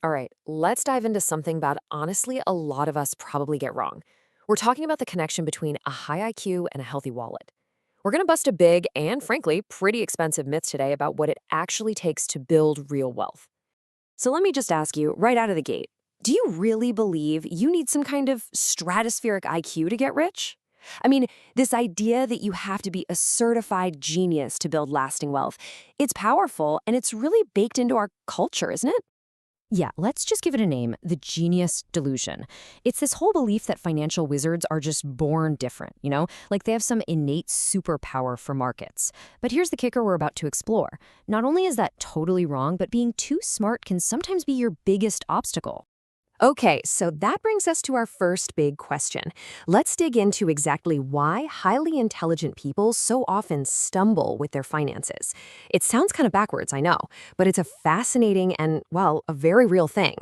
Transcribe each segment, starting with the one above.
All right, let's dive into something that honestly a lot of us probably get wrong. We're talking about the connection between a high IQ and a healthy wallet. We're going to bust a big and, frankly, pretty expensive myth today about what it actually takes to build real wealth. So let me just ask you right out of the gate, do you really believe you need some kind of stratospheric IQ to get rich? I mean, this idea that you have to be a certified genius to build lasting wealth, it's powerful and it's really baked into our culture, isn't it? Yeah, let's just give it a name, the genius delusion. It's this whole belief that financial wizards are just born different, like they have some innate superpower for markets. But here's the kicker we're about to explore. Not only is that totally wrong, but being too smart can sometimes be your biggest obstacle. Okay, so that brings us to our first big question. Let's dig into exactly why highly intelligent people so often stumble with their finances. It sounds kind of backwards, I know, but it's a fascinating and, well, a very real thing.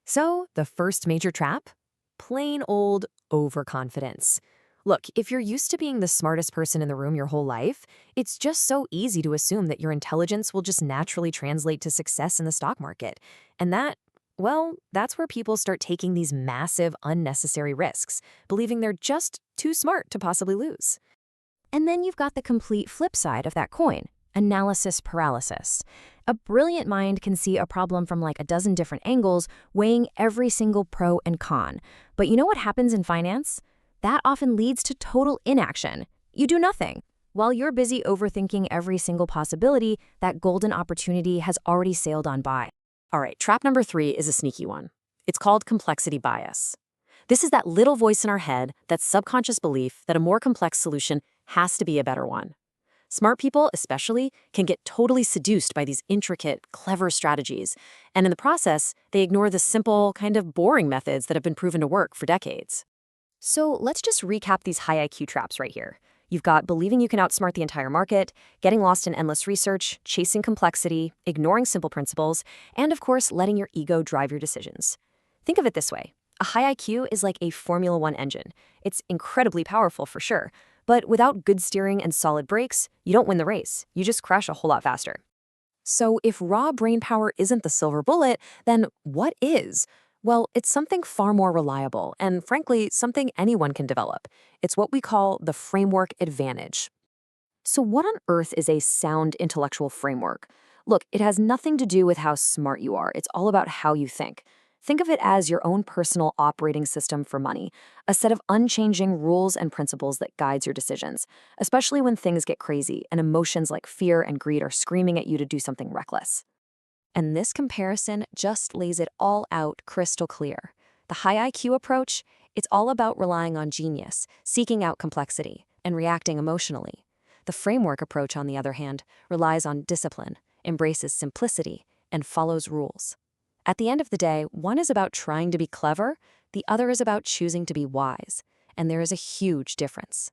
So, the first major trap? Plain old overconfidence. Look, if you're used to being the smartest person in the room your whole life, it's just so easy to assume that your intelligence will just naturally translate to success in the stock market. And well, that's where people start taking these massive, unnecessary risks, believing they're just too smart to possibly lose. And then you've got the complete flip side of that coin, analysis paralysis. A brilliant mind can see a problem from like a dozen different angles, weighing every single pro and con. But you know what happens in finance? That often leads to total inaction. You do nothing. While you're busy overthinking every single possibility, that golden opportunity has already sailed on by. All right, trap number 3 is a sneaky one. It's called complexity bias. This is that little voice in our head, that subconscious belief that a more complex solution has to be a better one. Smart people, especially, can get totally seduced by these intricate, clever strategies, and in the process, they ignore the simple, kind of boring methods that have been proven to work for decades. So let's just recap these high IQ traps right here. You've got believing you can outsmart the entire market, getting lost in endless research, chasing complexity, ignoring simple principles, and of course, letting your ego drive your decisions. Think of it this way. A high IQ is like a Formula One engine. It's incredibly powerful for sure, but without good steering and solid brakes, you don't win the race. You just crash a whole lot faster. So if raw brain power isn't the silver bullet, then what is? Well, it's something far more reliable and, frankly, something anyone can develop. It's what we call the framework advantage. So what on earth is a sound intellectual framework? Look, it has nothing to do with how smart you are. It's all about how you think. Think of it as your own personal operating system for money, a set of unchanging rules and principles that guides your decisions, especially when things get crazy and emotions like fear and greed are screaming at you to do something reckless. And this comparison just lays it all out crystal clear. The high IQ approach, it's all about relying on genius, seeking out complexity, and reacting emotionally. The framework approach, on the other hand, relies on discipline, embraces simplicity, and follows rules. At the end of the day, one is about trying to be clever, the other is about choosing to be wise, and there is a huge difference.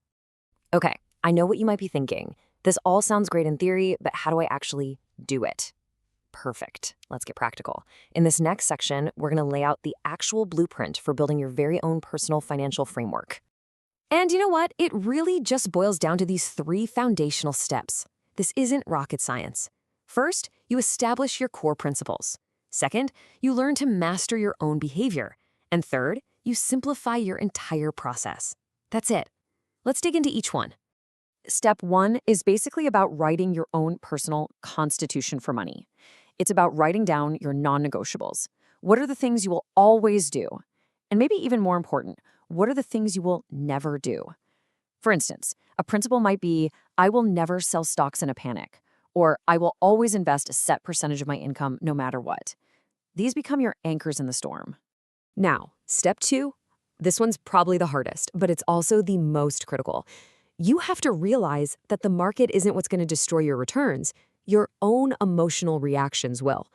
Okay, I know what you might be thinking. This all sounds great in theory, but how do I actually do it? Perfect. Let's get practical. In this next section, we're going to lay out the actual blueprint for building your very own personal financial framework. And you know what? It really just boils down to these 3 foundational steps. This isn't rocket science. First, you establish your core principles. Second, you learn to master your own behavior. And third, you simplify your entire process. That's it. Let's dig into each one. Step 1 is basically about writing your own personal constitution for money. It's about writing down your non-negotiables. What are the things you will always do? And maybe even more important, what are the things you will never do? For instance, a principle might be, I will never sell stocks in a panic, or I will always invest a set percentage of my income no matter what. These become your anchors in the storm. Now, step 2, this one's probably the hardest, but it's also the most critical. You have to realize that the market isn't what's going to destroy your returns. Your own emotional reactions will.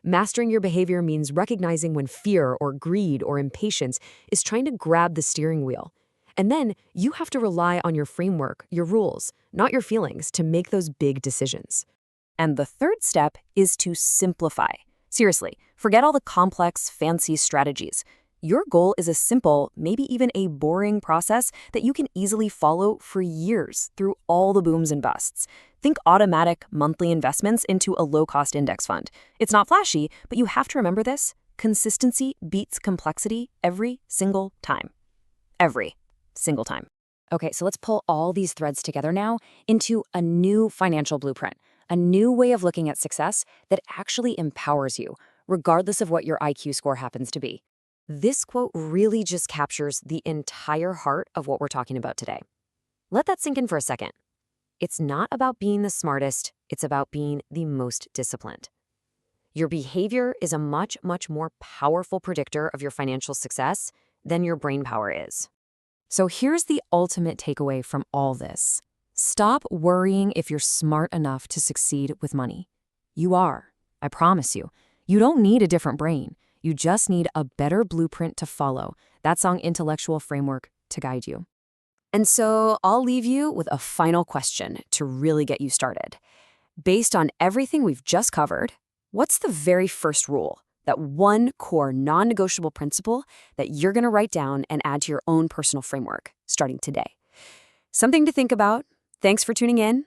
Mastering your behavior means recognizing when fear or greed or impatience is trying to grab the steering wheel. And then you have to rely on your framework, your rules, not your feelings, to make those big decisions. And the third step is to simplify. Seriously, forget all the complex, fancy strategies. Your goal is a simple, maybe even a boring process that you can easily follow for years through all the booms and busts. Think automatic monthly investments into a low-cost index fund. It's not flashy, but you have to remember this. consistency beats complexity every single time. Every single time. Okay, so let's pull all these threads together now into a new financial blueprint, a new way of looking at success that actually empowers you, regardless of what your IQ score happens to be. This quote really just captures the entire heart of what we're talking about today. Let that sink in for a second. It's not about being the smartest, it's about being the most disciplined. Your behavior is a much, much more powerful predictor of your financial success than your brain power is. So here's the ultimate takeaway from all this. Stop worrying if you're smart enough to succeed with money. You are, I promise you. You don't need a different brain. You just need a better blueprint to follow, that strong intellectual framework to guide you. And so I'll leave you with a final question to really get you started. Based on everything we've just covered, what's the very first rule, that one core non-negotiable principle that you're going to write down and add to your own personal framework starting today? Something to think about. Thanks for tuning in.